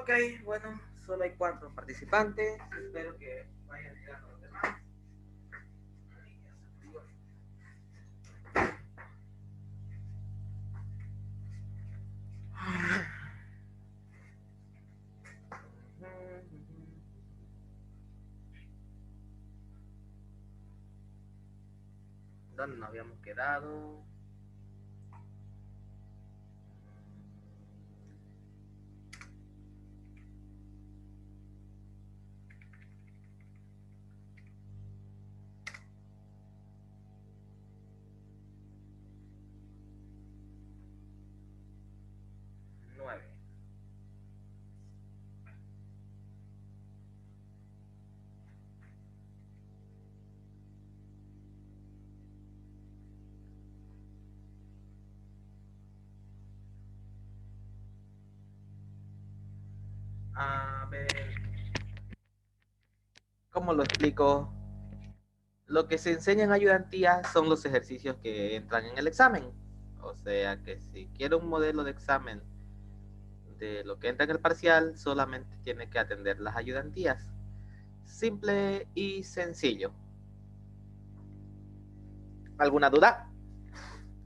Ok, bueno, solo hay 4 participantes. Espero que vayan llegando los demás. ¿Dónde nos habíamos quedado? Nueve. A ver, ¿cómo lo explico? Lo que se enseña en ayudantía son los ejercicios que entran en el examen. O sea que si quiero un modelo de examen de lo que entra en el parcial, solamente tiene que atender las ayudantías. Simple y sencillo. ¿Alguna duda?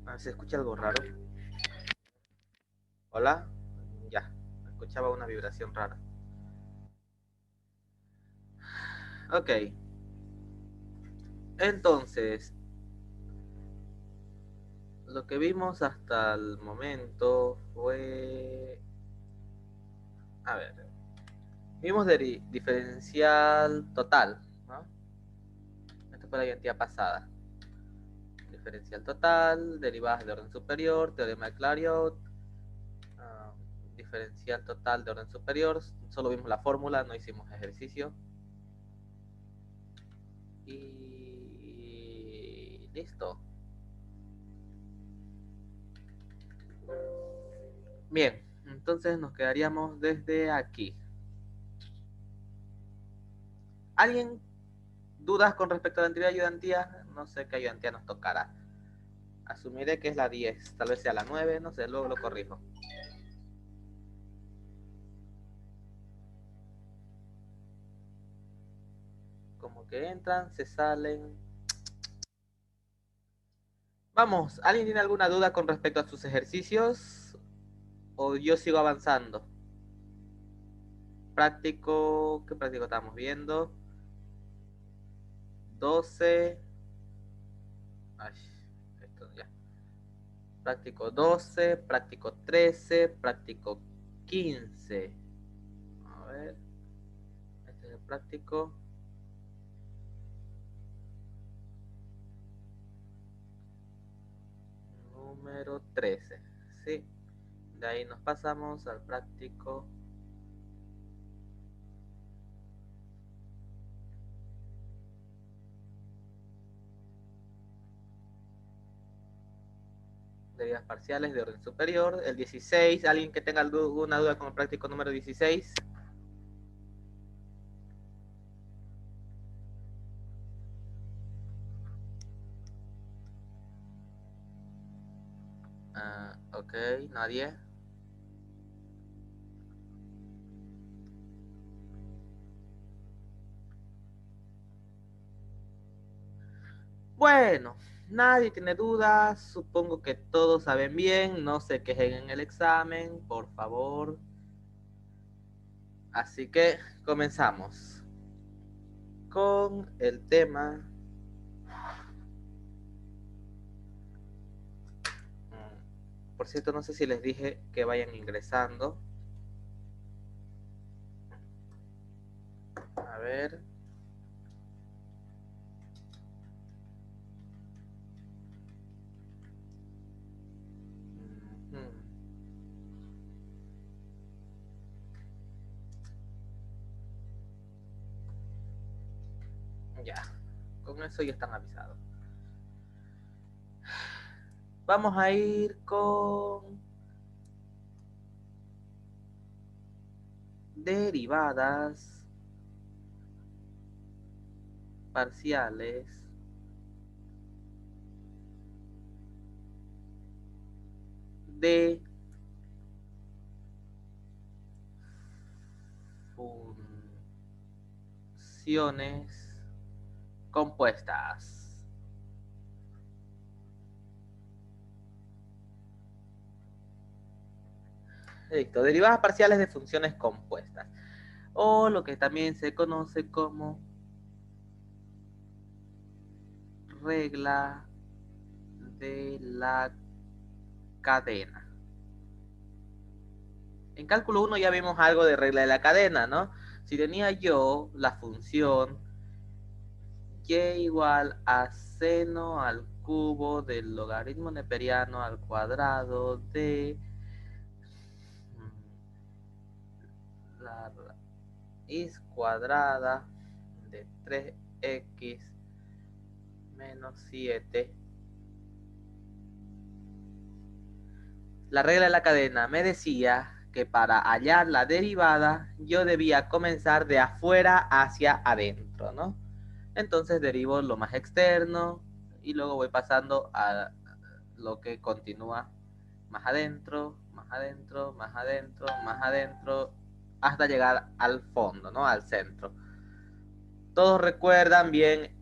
A ver si escucha algo raro. Hola. Ya, escuchaba una vibración rara. Ok. Entonces, lo que vimos hasta el momento fue... A ver, vimos de diferencial total, ¿no? Esto fue la identidad pasada. Diferencial total, derivadas de orden superior, teorema de Clairaut, diferencial total de orden superior. Solo vimos la fórmula, no hicimos ejercicio. Y listo. Bien, entonces nos quedaríamos desde aquí. ¿Alguien dudas con respecto a la entidad ayudantía? No sé qué ayudantía nos tocará. Asumiré que es la 10, tal vez sea la 9, no sé, luego lo corrijo. Como que entran, se salen. Vamos, ¿alguien tiene alguna duda con respecto a sus ejercicios? ¿O yo sigo avanzando? Práctico, ¿qué práctico estamos viendo? 12. Ay, esto ya. Práctico 12, práctico 13, práctico 15. A ver, este es el práctico número 13. Sí, de ahí nos pasamos al práctico de derivadas parciales de orden superior. El 16, alguien que tenga alguna duda con el práctico número 16. Ok, nadie. Bueno, nadie tiene dudas. Supongo que todos saben bien. No se quejen en el examen, por favor. Así que comenzamos con el tema. Por cierto, no sé si les dije que vayan ingresando. A ver. Ya, con eso ya están avisados. Vamos a ir con derivadas parciales de funciones compuestas. Listo, derivadas parciales de funciones compuestas, o lo que también se conoce como regla de la cadena. En cálculo 1 ya vimos algo de regla de la cadena, ¿no? Si tenía yo la función y igual a seno al cubo del logaritmo neperiano al cuadrado de la raíz cuadrada de 3x menos 7. La regla de la cadena me decía que para hallar la derivada yo debía comenzar de afuera hacia adentro, ¿no? Entonces derivo lo más externo y luego voy pasando a lo que continúa más adentro, más adentro, más adentro, más adentro, hasta llegar al fondo, ¿no? Al centro. Todos recuerdan bien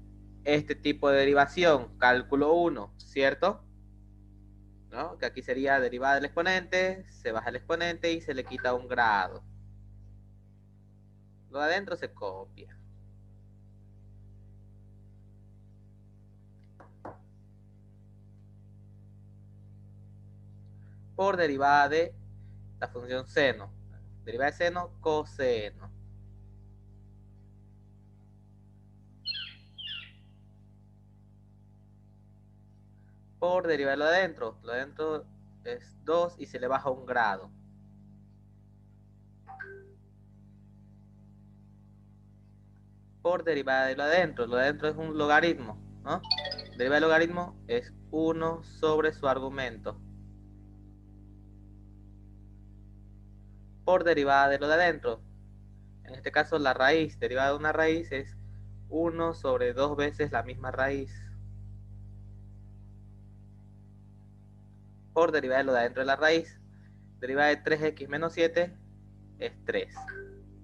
este tipo de derivación, cálculo 1, ¿cierto? ¿No? Que aquí sería derivada del exponente, se baja el exponente y se le quita un grado. Lo de adentro se copia. Por derivada de la función seno. Derivada de seno, coseno. Por derivada de lo de adentro. Lo de adentro es 2 y se le baja un grado. Por derivada de lo de adentro. Lo de adentro es un logaritmo, ¿no? Derivada del logaritmo es 1 sobre su argumento. Por derivada de lo de adentro. En este caso la raíz, derivada de una raíz es 1 sobre 2 veces la misma raíz. Por derivada de lo de adentro de la raíz. Derivada de 3x menos 7 es 3,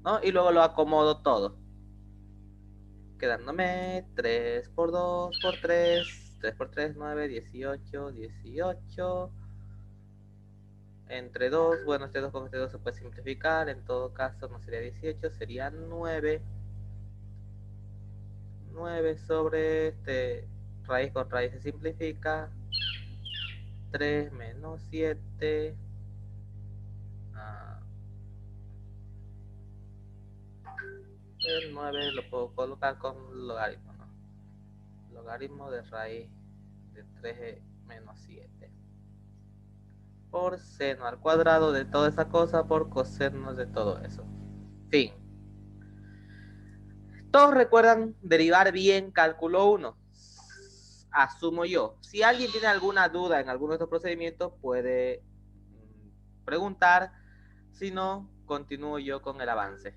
¿no? Y luego lo acomodo todo, quedándome 3 por 2 por 3, 3 por 3, 9, 18, 18. Entre 2, bueno, este 2 con este 2 se puede simplificar, en todo caso no sería 18, sería 9. 9 sobre raíz con raíz se simplifica. 3 menos 7. El 9 lo puedo colocar con logaritmo, ¿no? Logaritmo de raíz de 3 menos 7. Por seno al cuadrado de toda esa cosa por coseno de todo eso. Fin. Todos recuerdan derivar bien cálculo 1. Asumo yo. Si alguien tiene alguna duda en alguno de estos procedimientos, puede preguntar. Si no, continúo yo con el avance.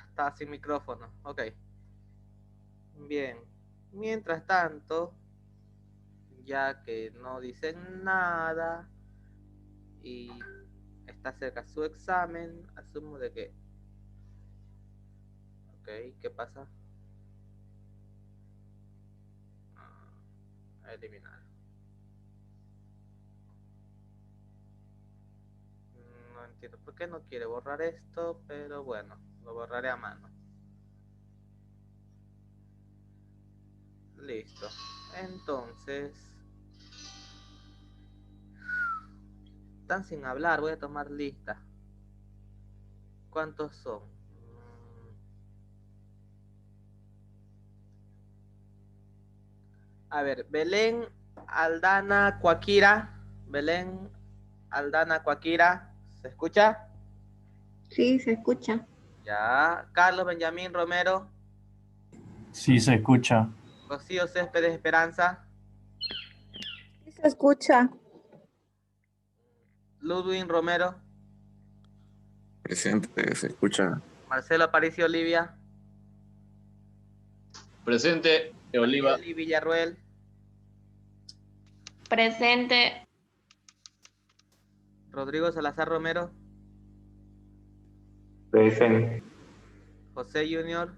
Está sin micrófono. Ok. Bien. Mientras tanto, ya que no dicen nada y está cerca su examen, asumo de que... Ok, ¿qué pasa? Eliminar. No entiendo por qué no quiere borrar esto, pero bueno, lo borraré a mano. Listo. Entonces, están sin hablar, voy a tomar lista. ¿Cuántos son? A ver, Belén Aldana Cuaquira. Belén Aldana Cuaquira. ¿Se escucha? Sí, se escucha. Ya. Carlos Benjamín Romero. Sí, se escucha. Rocío Céspedes Esperanza. Sí se escucha. Ludwin Romero. Presente, se escucha. Marcelo Aparicio Olivia. Presente, Oliva. Eli Villarruel. Presente. Rodrigo Salazar Romero. Presente. José Junior.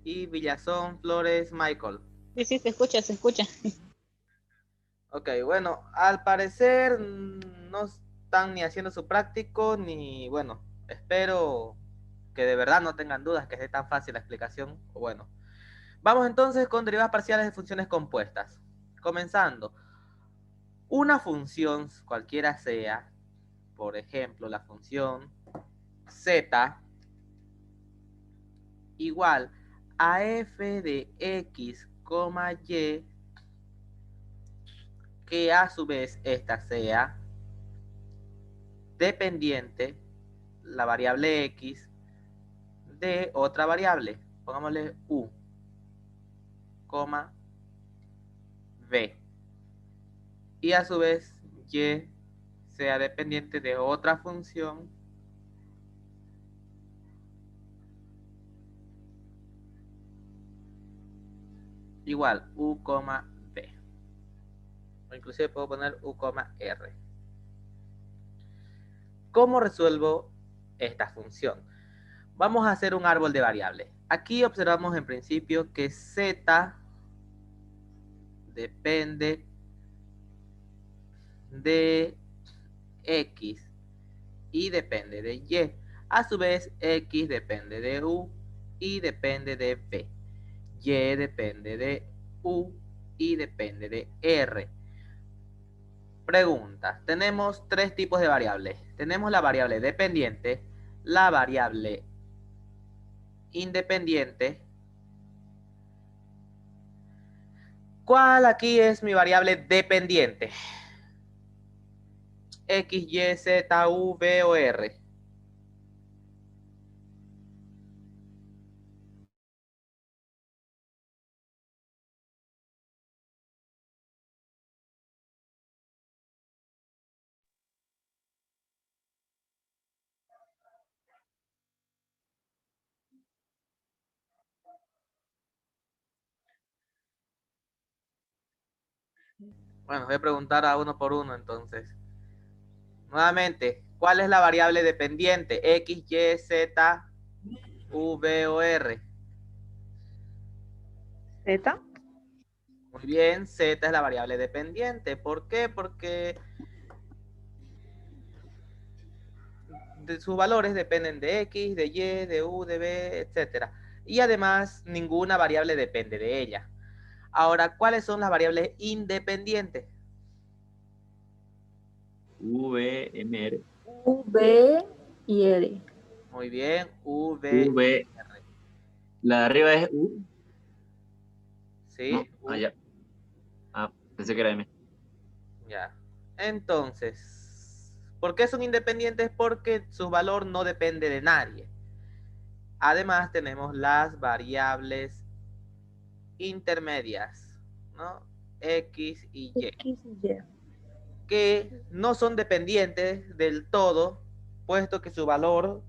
Y Villazón Flores Michael. Sí, sí, se escucha, se escucha. Ok, bueno, al parecer no están ni haciendo su práctico, ni, bueno, espero que de verdad no tengan dudas, que es tan fácil la explicación. Bueno, vamos entonces con derivadas parciales de funciones compuestas. Comenzando, una función, cualquiera sea, por ejemplo, la función z igual a f de x, y, que a su vez esta sea dependiente, la variable x, de otra variable, pongámosle u, v, y a su vez y sea dependiente de otra función igual u, v, o inclusive puedo poner u, r. ¿Cómo resuelvo esta función? Vamos a hacer un árbol de variables. Aquí observamos en principio que z depende de x y depende de y. A su vez, x depende de u y depende de v. Y depende de u y depende de r. Pregunta. Tenemos tres tipos de variables. Tenemos la variable dependiente, la variable independiente. ¿Cuál aquí es mi variable dependiente? X, Y, Z, U, V o R. Bueno, voy a preguntar a uno por uno entonces. Nuevamente, ¿cuál es la variable dependiente? X, Y, Z, U, V o R. Z. Muy bien, Z es la variable dependiente. ¿Por qué? Porque sus valores dependen de X, de Y, de U, de V, etc. Y además, ninguna variable depende de ella. Ahora, ¿cuáles son las variables independientes? V, M, R. U, V y R. Muy bien, U, V, V. R. La de arriba es U. ¿Sí? No, U. ya. Pensé que era M. Ya. Entonces, ¿por qué son independientes? Porque su valor no depende de nadie. Además, tenemos las variables intermedias, ¿no? X y Y, X y Y. que no son dependientes del todo, puesto que su valor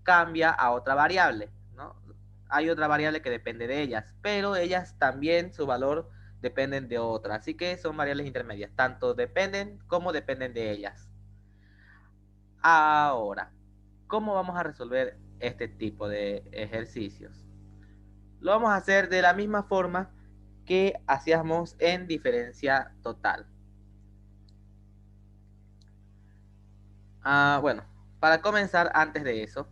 cambia a otra variable, ¿no? Hay otra variable que depende de ellas, pero ellas también, su valor dependen de otra. Así que son variables intermedias, tanto dependen como dependen de ellas. Ahora, ¿cómo vamos a resolver este tipo de ejercicios? Lo vamos a hacer de la misma forma que hacíamos en diferencia total. Bueno, para comenzar, antes de eso,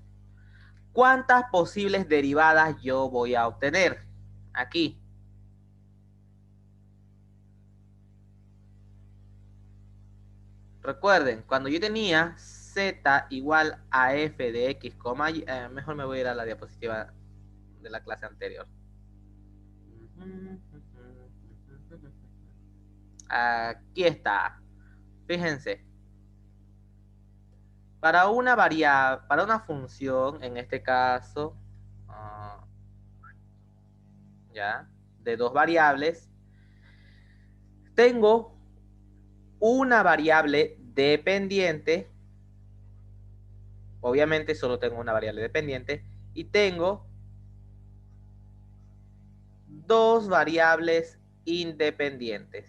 ¿cuántas posibles derivadas yo voy a obtener? Aquí. Recuerden, cuando yo tenía z igual a f de x, mejor me voy a ir a la diapositiva de la clase anterior. Aquí está. Fíjense. Para una variable, para una función, en este caso, ya, de dos variables, tengo una variable dependiente. Obviamente solo tengo una variable dependiente. Y tengo dos variables independientes.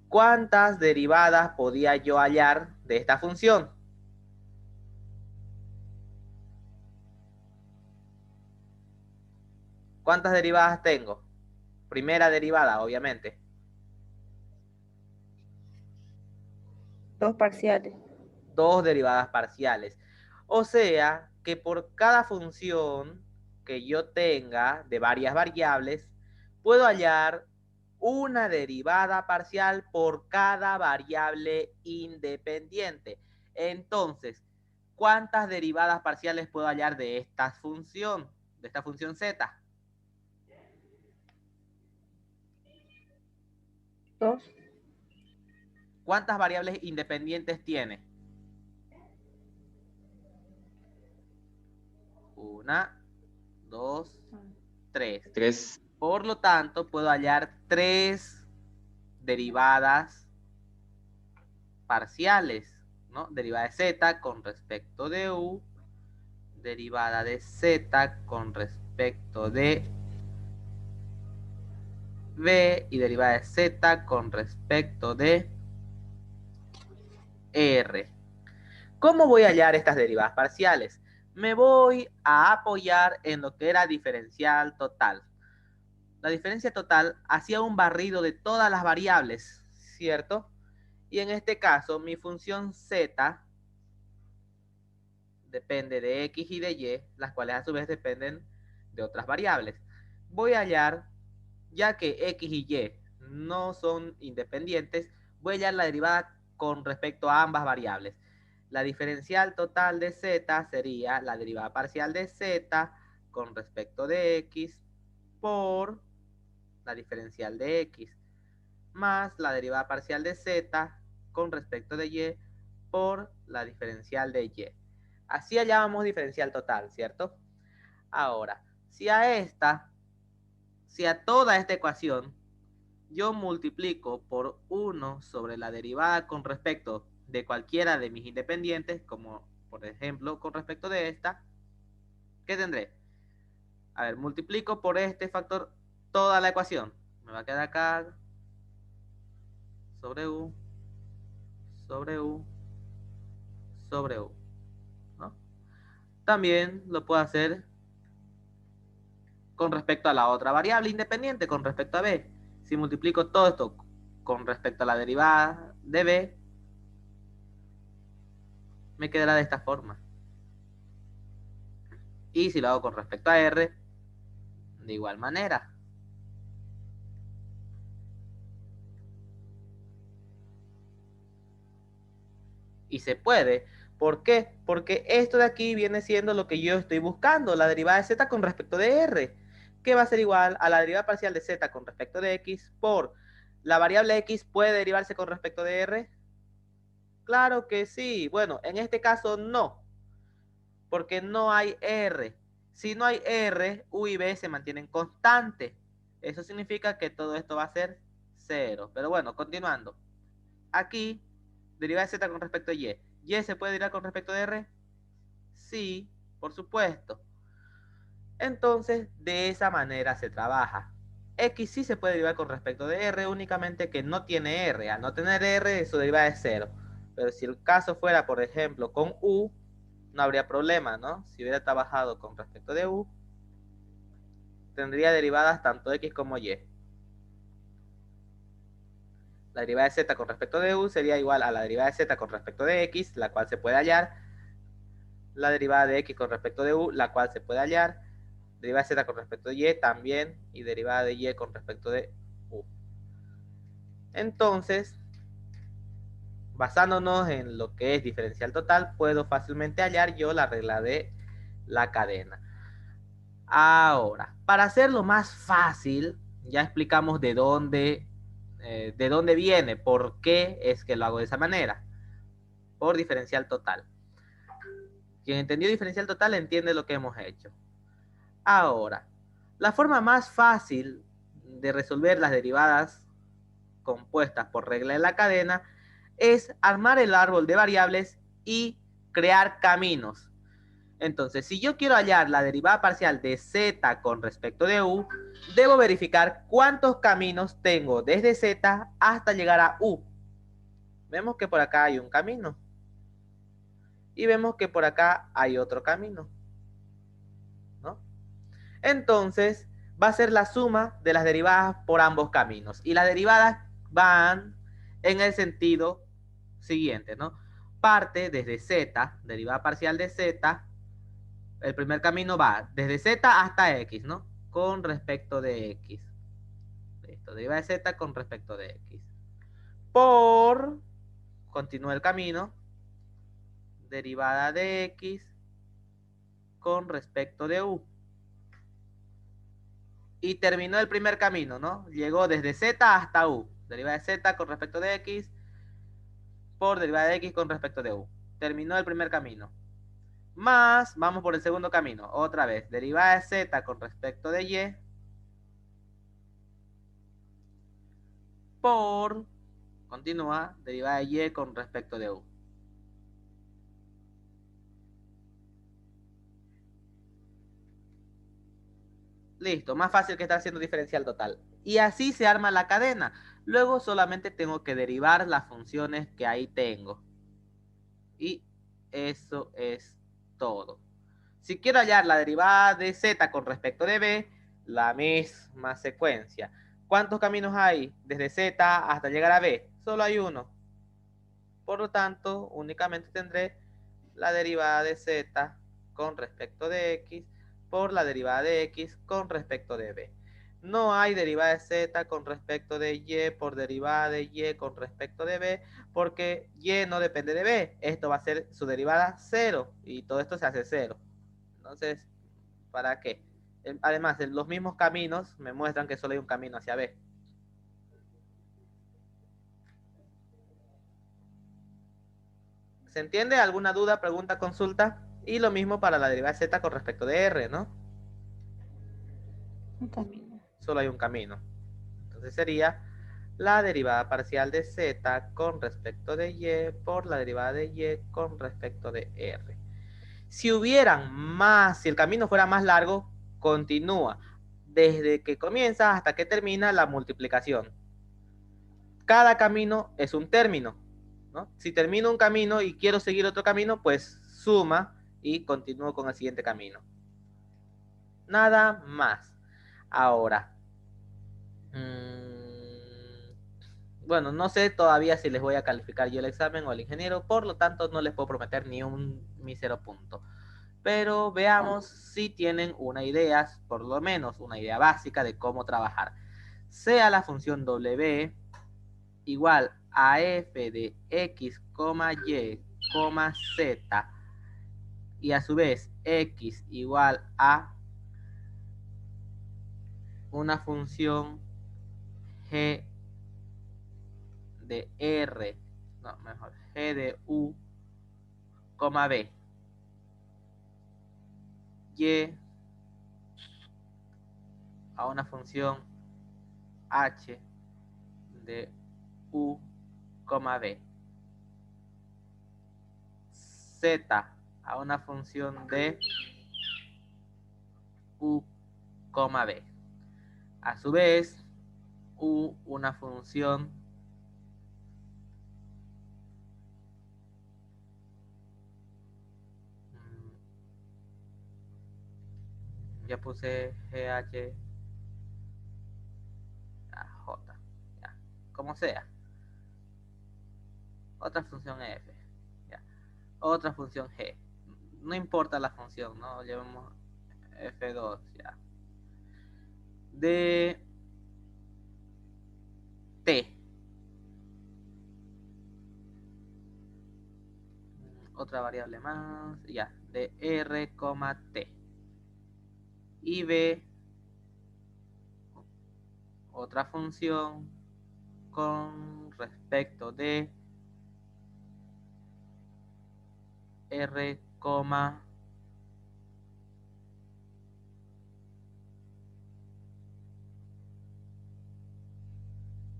¿Cuántas derivadas podía yo hallar de esta función? ¿Cuántas derivadas tengo? Primera derivada, obviamente. Dos parciales. Dos derivadas parciales. O sea que por cada función que yo tenga de varias variables, puedo hallar una derivada parcial por cada variable independiente. Entonces, ¿cuántas derivadas parciales puedo hallar de esta función z? Dos. ¿Cuántas variables independientes tiene? Una, dos, tres. 3. Por lo tanto, puedo hallar tres derivadas parciales, ¿no? Derivada de z con respecto de u, derivada de z con respecto de v y derivada de z con respecto de r. ¿Cómo voy a hallar estas derivadas parciales? Me voy a apoyar en lo que era diferencial total. La diferencia total hacía un barrido de todas las variables, ¿cierto? Y en este caso, mi función z depende de x y de y, las cuales a su vez dependen de otras variables. Voy a hallar, ya que x y y no son independientes, voy a hallar la derivada con respecto a ambas variables. La diferencial total de z sería la derivada parcial de z con respecto de x por la diferencial de x, más la derivada parcial de z con respecto de y por la diferencial de y. Así hallábamos diferencial total, ¿cierto? Ahora, si a toda esta ecuación yo multiplico por 1 sobre la derivada con respecto de cualquiera de mis independientes, como por ejemplo con respecto de esta, ¿qué tendré? A ver, multiplico por este factor toda la ecuación. Me va a quedar acá sobre u, sobre u, sobre u, ¿no? También lo puedo hacer con respecto a la otra variable independiente, con respecto a b. Si multiplico todo esto con respecto a la derivada de b, me quedará de esta forma. Y si lo hago con respecto a r, de igual manera. Y se puede. ¿Por qué? Porque esto de aquí viene siendo lo que yo estoy buscando, la derivada de z con respecto de r, que va a ser igual a la derivada parcial de z con respecto de x por la variable x. ¿Puede derivarse con respecto de r? Claro que sí. Bueno, en este caso no, porque no hay r. Si no hay r, u y b se mantienen constantes. Eso significa que todo esto va a ser 0. Pero bueno, continuando. Aquí, derivada de z con respecto a y. ¿Y se puede derivar con respecto de r? Sí, por supuesto. Entonces, de esa manera se trabaja. X sí se puede derivar con respecto de R, únicamente que no tiene R. Al no tener R, su derivada es 0. Pero si el caso fuera, por ejemplo, con U, no habría problema, ¿no? Si hubiera trabajado con respecto de U, tendría derivadas tanto X como Y. La derivada de Z con respecto de U sería igual a la derivada de Z con respecto de X, la cual se puede hallar. La derivada de X con respecto de U, la cual se puede hallar. Derivada de Z con respecto de Y también. Y derivada de Y con respecto de U. Entonces, basándonos en lo que es diferencial total, puedo fácilmente hallar yo la regla de la cadena. Ahora, para hacerlo más fácil, ya explicamos de dónde viene, por qué es que lo hago de esa manera. Por diferencial total. Quien entendió diferencial total entiende lo que hemos hecho. Ahora, la forma más fácil de resolver las derivadas compuestas por regla de la cadena es armar el árbol de variables y crear caminos. Entonces, si yo quiero hallar la derivada parcial de z con respecto de u, debo verificar cuántos caminos tengo desde z hasta llegar a u. Vemos que por acá hay un camino. Y vemos que por acá hay otro camino, ¿no? Entonces, va a ser la suma de las derivadas por ambos caminos. Y las derivadas van en el sentido siguiente, ¿no? Parte desde z, derivada parcial de z, el primer camino va desde z hasta x, ¿no? Con respecto de x. Listo, derivada de z con respecto de x. Continúa el camino, derivada de x con respecto de u. Y terminó el primer camino, ¿no? Llegó desde z hasta u. Derivada de z con respecto de x por derivada de x con respecto de u. Terminó el primer camino. Más, vamos por el segundo camino. Otra vez, derivada de z con respecto de y por, continúa, derivada de y con respecto de u. Listo, más fácil que estar haciendo diferencial total. Y así se arma la cadena. Luego solamente tengo que derivar las funciones que ahí tengo. Y eso es todo. Si quiero hallar la derivada de z con respecto de b, la misma secuencia. ¿Cuántos caminos hay desde z hasta llegar a b? Solo hay uno. Por lo tanto, únicamente tendré la derivada de z con respecto de x por la derivada de x con respecto de b. No hay derivada de z con respecto de y por derivada de y con respecto de b, porque y no depende de b. Esto va a ser su derivada 0 y todo esto se hace 0. Entonces, ¿para qué? Además, los mismos caminos me muestran que solo hay un camino hacia b. ¿Se entiende? ¿Alguna duda, pregunta, consulta? Y lo mismo para la derivada de z con respecto de r, ¿no? Un camino. Solo hay un camino. Entonces sería la derivada parcial de z con respecto de y por la derivada de y con respecto de r. Si el camino fuera más largo, continúa desde que comienza hasta que termina la multiplicación. Cada camino es un término, ¿no? Si termino un camino y quiero seguir otro camino, pues suma y continúo con el siguiente camino. Nada más. Ahora, bueno, no sé todavía si les voy a calificar yo el examen o el ingeniero, por lo tanto no les puedo prometer ni un mísero punto. Pero veamos si tienen una idea, por lo menos una idea básica de cómo trabajar. Sea la función w igual a f de x, y, z, y a su vez x igual a una función g de r, no, mejor, g de u, b, y a una función h de u, b, z a una función de u, b. A su vez, u, una función ya puse GH J, ya, como sea. Otra función F, ya. Otra función G. No importa la función, ¿no? Llevemos F2, ya. De T. Otra variable más, ya. De R, T. Y B, otra función con respecto de R,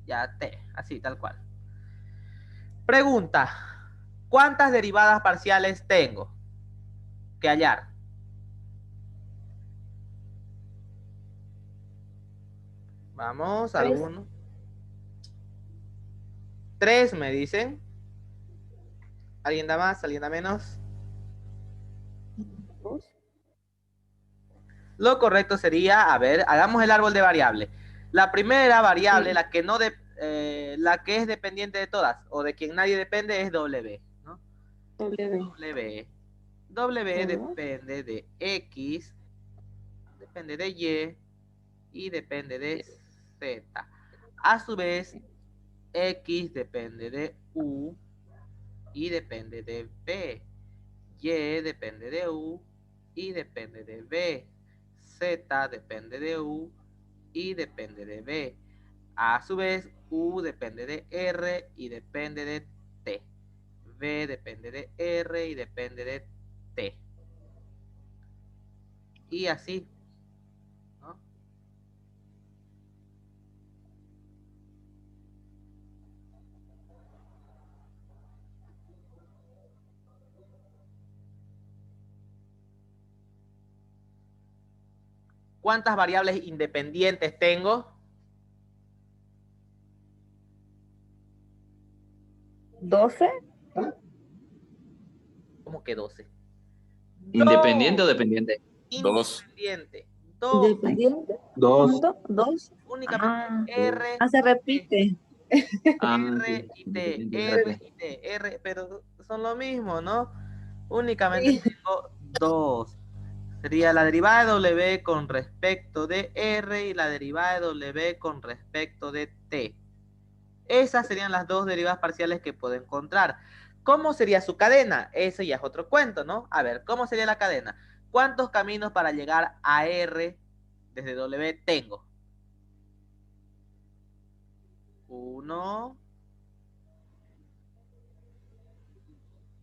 ya T, así tal cual. Pregunta: ¿cuántas derivadas parciales tengo que hallar? Vamos, Tres. alguno. 3 me dicen. ¿Alguien da más? ¿Alguien da menos? 2. Lo correcto sería, a ver, hagamos el árbol de variable. La primera variable, Sí. la que es dependiente de todas, o de quien nadie depende, es W, ¿no? W. W Uno. depende de X, depende de Y depende de Z. A su vez, X depende de U y depende de B. Y depende de U y depende de B. Z depende de U y depende de B. A su vez, U depende de R y depende de T. B depende de R y depende de T. Y así, ¿no? ¿Cuántas variables independientes tengo? 12. ¿Cómo que 12? ¿Independiente o dependiente? Dos. Independiente. 2. Independiente. Dos. ¿Cuánto? ¿Dos? Únicamente Ah, R, se repite. Ah, R y T, independiente, R gracias. y T, R, pero son lo mismo, ¿no? Únicamente Sí. tengo 2. Sería la derivada de W con respecto de R y la derivada de W con respecto de T. Esas serían las dos derivadas parciales que puedo encontrar. ¿Cómo sería su cadena? Ese ya es otro cuento, ¿no? A ver, ¿cómo sería la cadena? ¿Cuántos caminos para llegar a R desde W tengo? 1,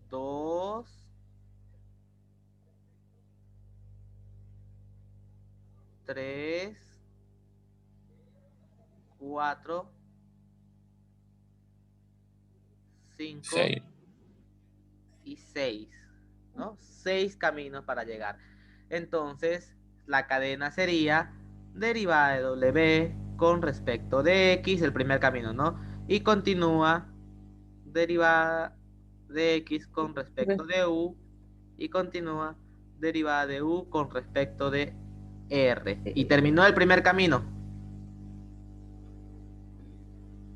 2, 3, 4, 5 Seis. y 6, ¿no? 6 caminos para llegar. Entonces, la cadena sería derivada de W con respecto de X, el primer camino, ¿no? Y continúa derivada de X con respecto de U y continúa derivada de U con respecto de R. Y terminó el primer camino,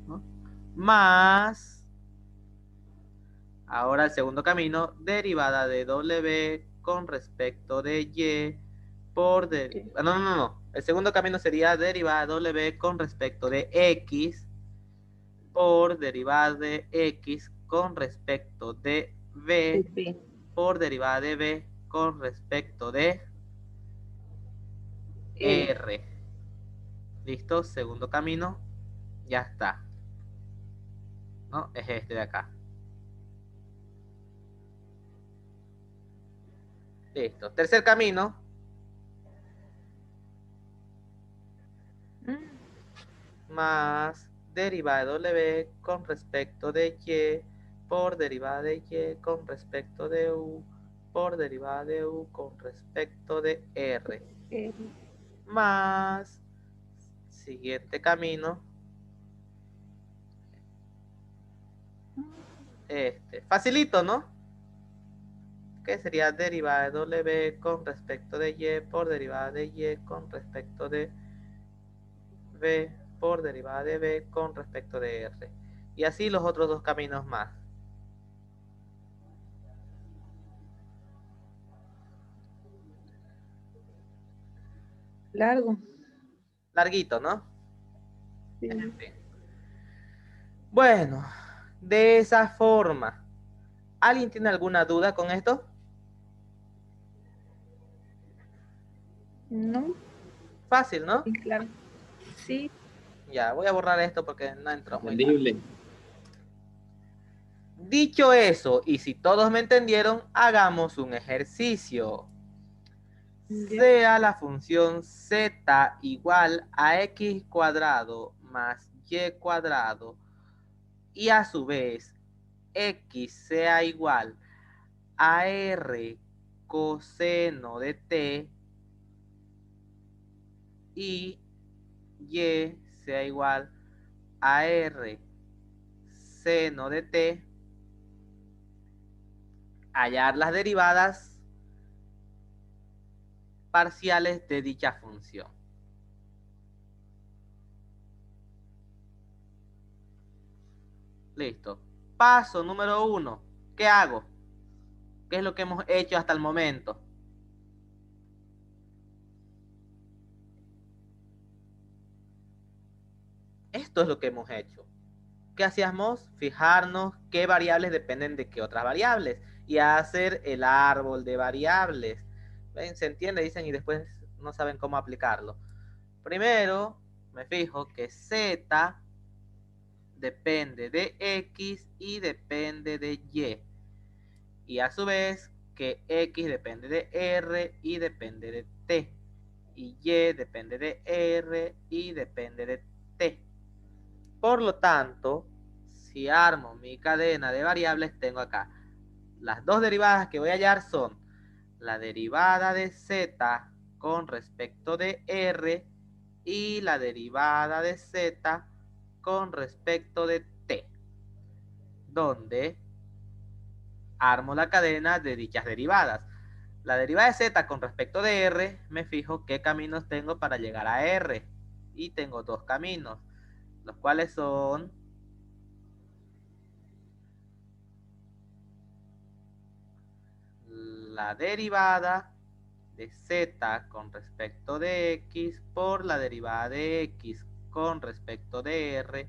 ¿no? Más, ahora el segundo camino, derivada de W con respecto de Y por... No. El segundo camino sería derivada de W con respecto de X por derivada de X con respecto de B por derivada de B con respecto de R. ¿Listo? Segundo camino. Ya está. ¿No? Es este de acá. Listo. Tercer camino. Más derivada de W con respecto de Y por derivada de Y con respecto de U por derivada de U con respecto de R. más siguiente camino, facilito, ¿no? Que sería derivada de W con respecto de Y por derivada de Y con respecto de V por derivada de V con respecto de R. Y así los otros dos caminos más. Largo. Larguito, ¿no? Sí. En fin. Bueno, de esa forma. ¿Alguien tiene alguna duda con esto? No, Fácil, ¿no? sí, claro. Sí. Ya, voy a borrar esto porque no entró muy claro. Entendible. Dicho eso, y si todos me entendieron, hagamos un ejercicio. Ya. Sea la función z igual a x cuadrado más y cuadrado y a su vez x sea igual a r coseno de t y y sea igual a r seno de t, hallar las derivadas parciales de dicha función. Listo. Paso número 1. ¿Qué hago? ¿Qué es lo que hemos hecho hasta el momento? Esto es lo que hemos hecho. ¿Qué hacíamos? Fijarnos qué variables dependen de qué otras variables y hacer el árbol de variables. ¿Ven? ¿Se entiende? Dicen y después no saben cómo aplicarlo. Primero me fijo que z depende de x y depende de y. Y a su vez que x depende de r y depende de t. Y y depende de r y depende de t. Por lo tanto, si armo mi cadena de variables, tengo acá las dos derivadas que voy a hallar son la derivada de z con respecto de r y la derivada de z con respecto de t, donde armo la cadena de dichas derivadas. La derivada de z con respecto de r, me fijo qué caminos tengo para llegar a r. Y tengo dos caminos, los cuales son la derivada de z con respecto de x por la derivada de x con respecto de r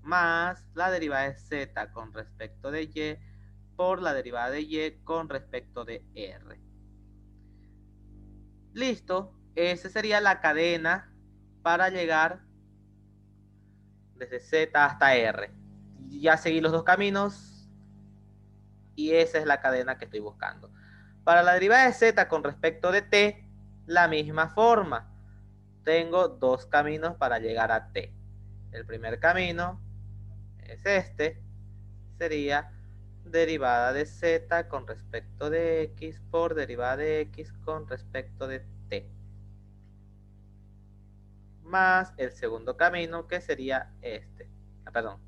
más la derivada de z con respecto de y por la derivada de y con respecto de r. Listo, esa sería la cadena para llegar desde z hasta r. Ya seguí los dos caminos y esa es la cadena que estoy buscando. Para la derivada de z con respecto de t, la misma forma. Tengo dos caminos para llegar a t. El primer camino es este. Sería derivada de z con respecto de x por derivada de x con respecto de t. Más el segundo camino que sería este. Perdón,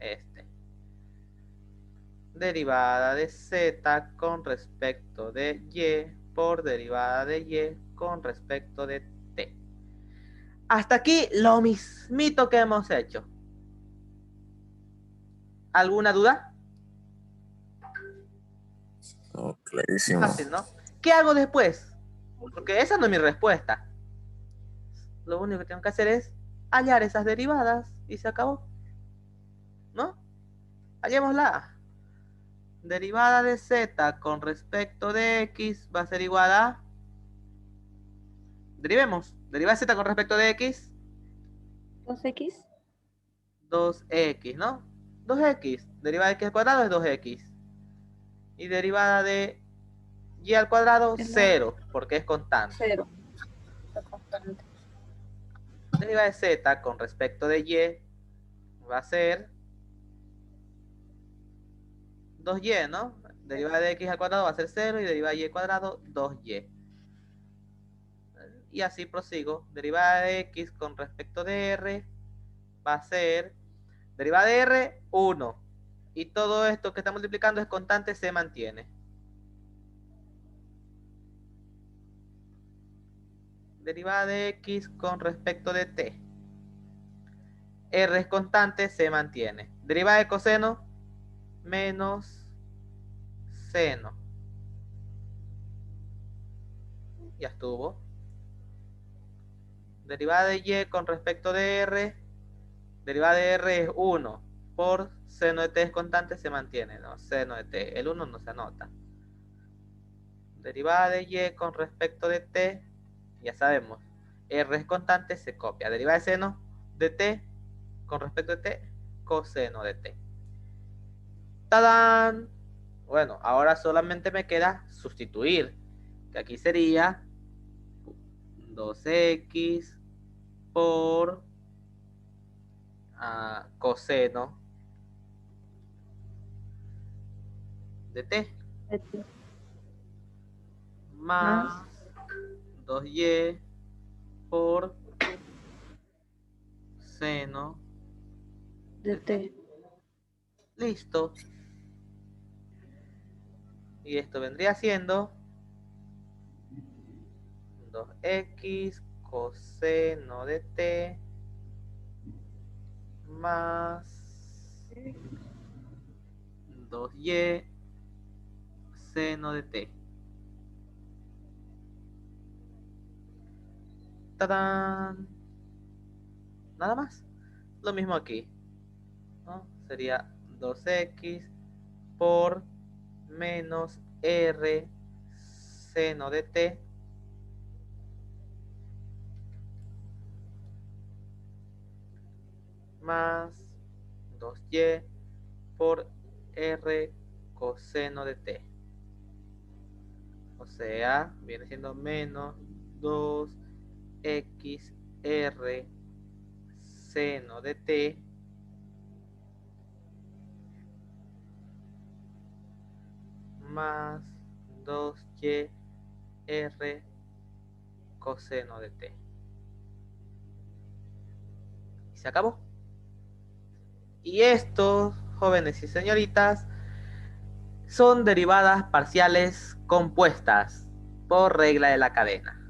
este. Derivada de z con respecto de y por derivada de y con respecto de t. Hasta aquí lo mismito que hemos hecho. ¿Alguna duda? No, clarísimo. Fácil, ¿no? ¿Qué hago después? Porque esa no es mi respuesta. Lo único que tengo que hacer es hallar esas derivadas y se acabó. ¿No? Hallémosla. Derivada de z con respecto de x va a ser igual a... Derivemos. Derivada de z con respecto de x. 2x. 2x, ¿no? 2x. Derivada de x al cuadrado es 2x. Y derivada de y al cuadrado, 0, porque es constante. 0. La constante. Derivada de z con respecto de y va a ser 2y, ¿no? Derivada de x al cuadrado va a ser 0 y derivada de y al cuadrado, 2y. y así prosigo. Derivada de x con respecto de r va a ser derivada de r, 1. Y todo esto que está multiplicando es constante, se mantiene. Derivada de x con respecto de t. R es constante, se mantiene. Derivada de coseno, menos seno. Ya estuvo. Derivada de y con respecto de r. Derivada de r es 1. Por seno de t es constante, se mantiene, ¿no? Seno de t. El 1 no se anota. Derivada de y con respecto de t. Ya sabemos. R es constante, se copia. Derivada de seno de t con respecto de t, coseno de t. ¡Tadán! Bueno, ahora solamente me queda sustituir, que aquí sería 2x por coseno de t más 2y por seno De T. Listo. Y esto vendría siendo 2x coseno de t más 2y seno de t. ¡Tadán! Nada más. Lo mismo aquí, ¿no? Sería 2x por menos r seno de t más 2y por r coseno de t. O sea, viene siendo menos 2xr seno de t más 2y r coseno de t. Y se acabó. Y estos, jóvenes y señoritas, son derivadas parciales compuestas por regla de la cadena.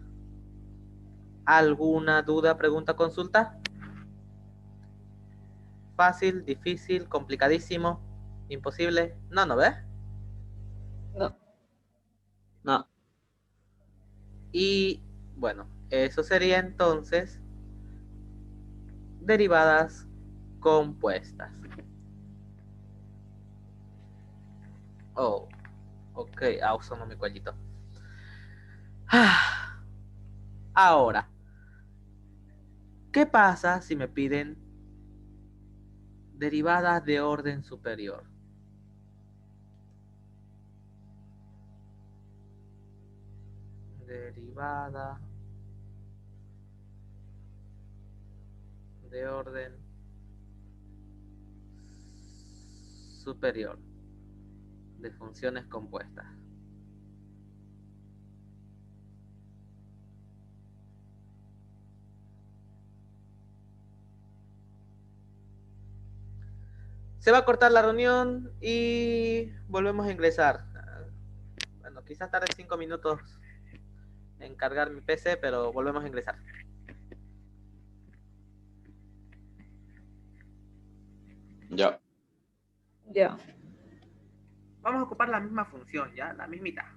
¿Alguna duda, pregunta, consulta? ¿Fácil, difícil, complicadísimo, imposible? No, ¿no ves? No. Y bueno, eso sería entonces derivadas compuestas. Oh, ok, sonó mi cuellito. Ahora, ¿qué pasa si me piden derivadas de orden superior? Derivada de orden superior de funciones compuestas. Se va a cortar la reunión y volvemos a ingresar. Bueno, quizás tarde 5 minutos en cargar mi PC, pero volvemos a ingresar. Ya. Ya. Vamos a ocupar la misma función, ¿ya? La mismita.